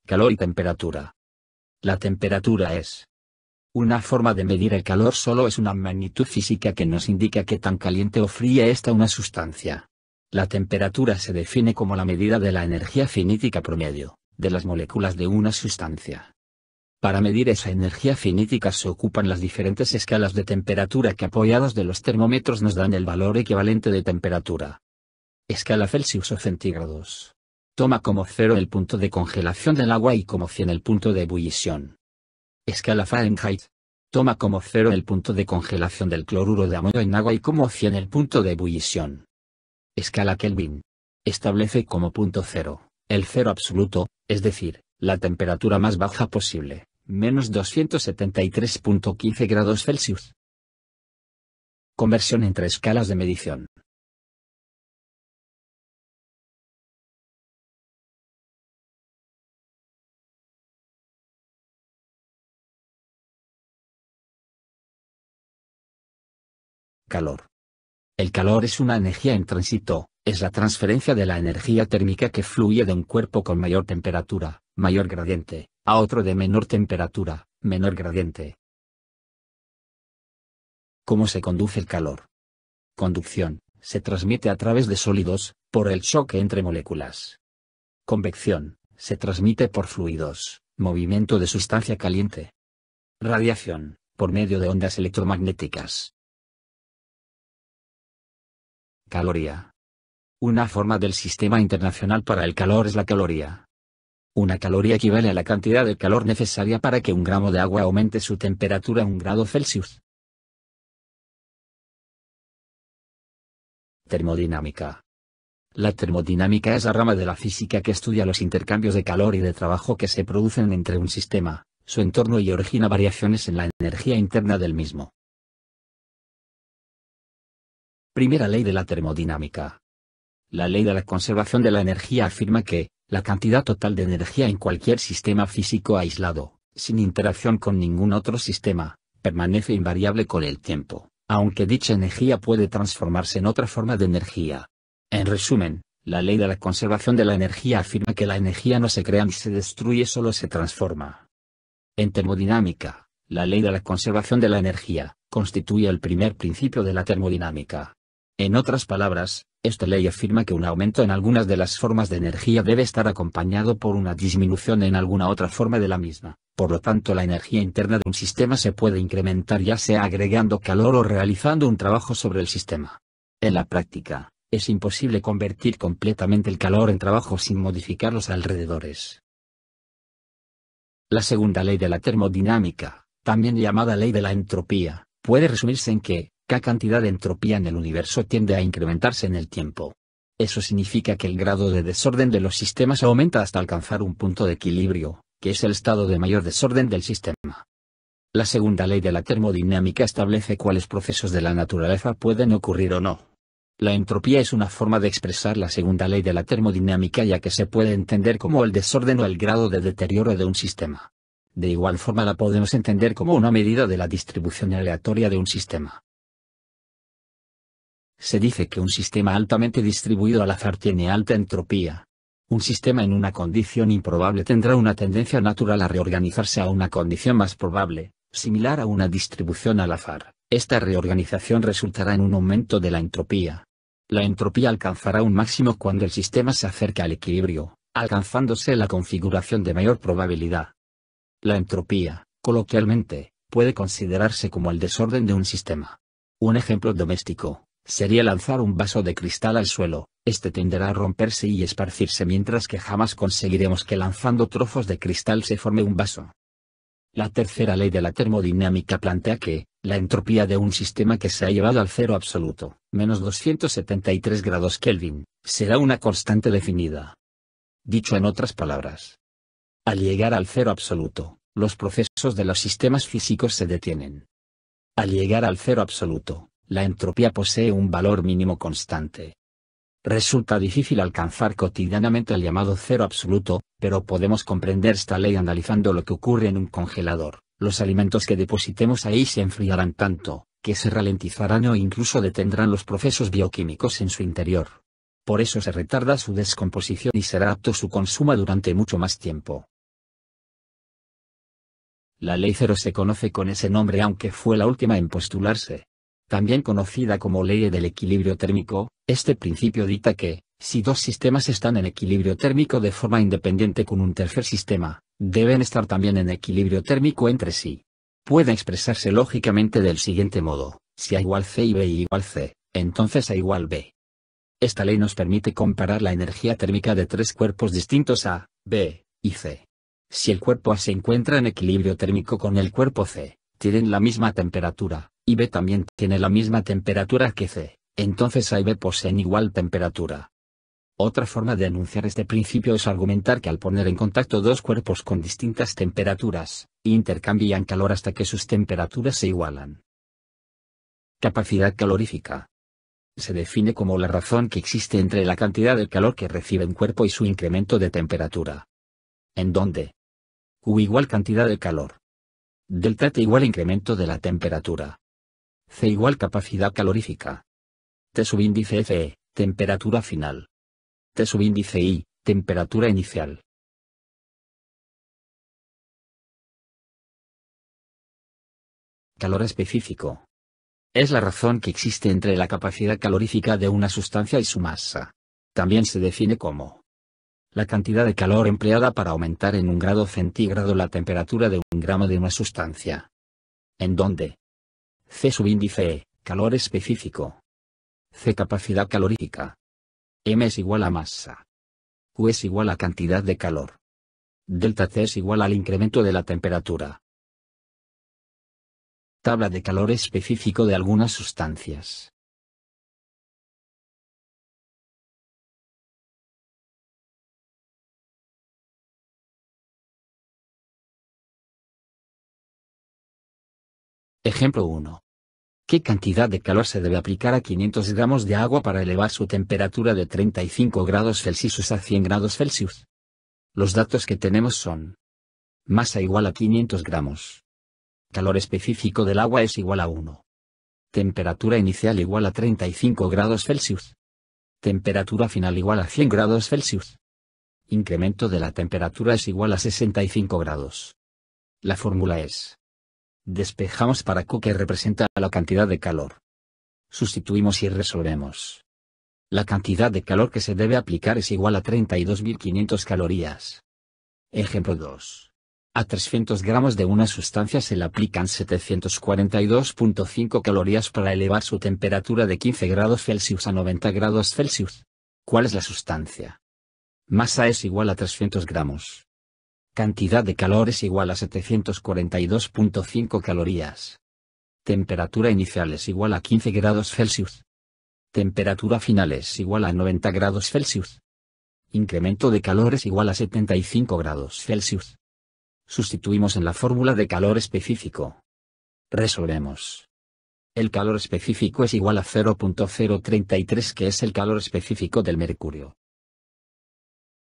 calor y temperatura. La temperatura es una forma de medir el calor, solo es una magnitud física que nos indica qué tan caliente o fría está una sustancia. La temperatura se define como la medida de la energía cinética promedio de las moléculas de una sustancia. Para medir esa energía cinética se ocupan las diferentes escalas de temperatura que, apoyados de los termómetros, nos dan el valor equivalente de temperatura. Escala Celsius o centígrados. Toma como 0 el punto de congelación del agua y como 100 el punto de ebullición. Escala Fahrenheit. Toma como 0 el punto de congelación del cloruro de amonio en agua y como 100 el punto de ebullición. Escala Kelvin. Establece como punto cero el cero absoluto, es decir, la temperatura más baja posible, menos 273.15 grados Celsius. Conversión entre escalas de medición. Calor. El calor es una energía en tránsito, es la transferencia de la energía térmica que fluye de un cuerpo con mayor temperatura, mayor gradiente, a otro de menor temperatura, menor gradiente. ¿Cómo se conduce el calor? Conducción, se transmite a través de sólidos, por el choque entre moléculas. Convección, se transmite por fluidos, movimiento de sustancia caliente. Radiación, por medio de ondas electromagnéticas. Caloría. Una forma del Sistema Internacional para el Calor es la caloría. Una caloría equivale a la cantidad de calor necesaria para que un gramo de agua aumente su temperatura a 1 grado Celsius. Termodinámica. La termodinámica es la rama de la física que estudia los intercambios de calor y de trabajo que se producen entre un sistema, su entorno y origina variaciones en la energía interna del mismo. Primera ley de la termodinámica. La ley de la conservación de la energía afirma que, la cantidad total de energía en cualquier sistema físico aislado, sin interacción con ningún otro sistema, permanece invariable con el tiempo, aunque dicha energía puede transformarse en otra forma de energía. En resumen, la ley de la conservación de la energía afirma que la energía no se crea ni se destruye, solo se transforma. En termodinámica, la ley de la conservación de la energía constituye el primer principio de la termodinámica. En otras palabras, esta ley afirma que un aumento en algunas de las formas de energía debe estar acompañado por una disminución en alguna otra forma de la misma. Por lo tanto, la energía interna de un sistema se puede incrementar ya sea agregando calor o realizando un trabajo sobre el sistema. En la práctica, es imposible convertir completamente el calor en trabajo sin modificar los alrededores. La segunda ley de la termodinámica, también llamada ley de la entropía, puede resumirse en que cada cantidad de entropía en el universo tiende a incrementarse en el tiempo. Eso significa que el grado de desorden de los sistemas aumenta hasta alcanzar un punto de equilibrio, que es el estado de mayor desorden del sistema. La segunda ley de la termodinámica establece cuáles procesos de la naturaleza pueden ocurrir o no. La entropía es una forma de expresar la segunda ley de la termodinámica, ya que se puede entender como el desorden o el grado de deterioro de un sistema. De igual forma la podemos entender como una medida de la distribución aleatoria de un sistema. Se dice que un sistema altamente distribuido al azar tiene alta entropía. Un sistema en una condición improbable tendrá una tendencia natural a reorganizarse a una condición más probable, similar a una distribución al azar. Esta reorganización resultará en un aumento de la entropía. La entropía alcanzará un máximo cuando el sistema se acerca al equilibrio, alcanzándose la configuración de mayor probabilidad. La entropía, coloquialmente, puede considerarse como el desorden de un sistema. Un ejemplo doméstico sería lanzar un vaso de cristal al suelo. Este tenderá a romperse y esparcirse, mientras que jamás conseguiremos que lanzando trozos de cristal se forme un vaso. La tercera ley de la termodinámica plantea que, la entropía de un sistema que se ha llevado al cero absoluto, menos 273 grados Kelvin, será una constante definida. Dicho en otras palabras, al llegar al cero absoluto, los procesos de los sistemas físicos se detienen. Al llegar al cero absoluto, la entropía posee un valor mínimo constante. Resulta difícil alcanzar cotidianamente el llamado cero absoluto, pero podemos comprender esta ley analizando lo que ocurre en un congelador. Los alimentos que depositemos ahí se enfriarán tanto, que se ralentizarán o incluso detendrán los procesos bioquímicos en su interior. Por eso se retarda su descomposición y será apto su consumo durante mucho más tiempo. La ley cero se conoce con ese nombre aunque fue la última en postularse. También conocida como ley del equilibrio térmico, este principio dicta que, si dos sistemas están en equilibrio térmico de forma independiente con un tercer sistema, deben estar también en equilibrio térmico entre sí. Puede expresarse lógicamente del siguiente modo: si A igual C y B igual C, entonces A igual B. Esta ley nos permite comparar la energía térmica de tres cuerpos distintos A, B y C. Si el cuerpo A se encuentra en equilibrio térmico con el cuerpo C, tienen la misma temperatura, y B también tiene la misma temperatura que C, entonces A y B poseen igual temperatura. Otra forma de enunciar este principio es argumentar que al poner en contacto dos cuerpos con distintas temperaturas, intercambian calor hasta que sus temperaturas se igualan. Capacidad calorífica. Se define como la razón que existe entre la cantidad de calor que recibe un cuerpo y su incremento de temperatura. En donde Q igual cantidad de calor. Delta T igual incremento de la temperatura. C igual capacidad calorífica. T subíndice Fe, temperatura final. T subíndice I, temperatura inicial. Calor específico. Es la razón que existe entre la capacidad calorífica de una sustancia y su masa. También se define como la cantidad de calor empleada para aumentar en 1 grado centígrado la temperatura de 1 gramo de una sustancia. En donde C subíndice E, calor específico. C capacidad calorífica. M es igual a masa. Q es igual a cantidad de calor. Delta T es igual al incremento de la temperatura. Tabla de calor específico de algunas sustancias. Ejemplo 1. ¿Qué cantidad de calor se debe aplicar a 500 gramos de agua para elevar su temperatura de 35 grados Celsius a 100 grados Celsius? Los datos que tenemos son: masa igual a 500 gramos. Calor específico del agua es igual a 1. Temperatura inicial igual a 35 grados Celsius. Temperatura final igual a 100 grados Celsius. Incremento de la temperatura es igual a 65 grados. La fórmula es: despejamos para Q, que representa la cantidad de calor. Sustituimos y resolvemos. La cantidad de calor que se debe aplicar es igual a 32.500 calorías. Ejemplo 2. A 300 gramos de una sustancia se le aplican 742.5 calorías para elevar su temperatura de 15 grados Celsius a 90 grados Celsius. ¿Cuál es la sustancia? Masa es igual a 300 gramos. Cantidad de calor es igual a 742.5 calorías. Temperatura inicial es igual a 15 grados Celsius. Temperatura final es igual a 90 grados Celsius. Incremento de calor es igual a 75 grados Celsius. Sustituimos en la fórmula de calor específico. Resolvemos. El calor específico es igual a 0.033, que es el calor específico del mercurio.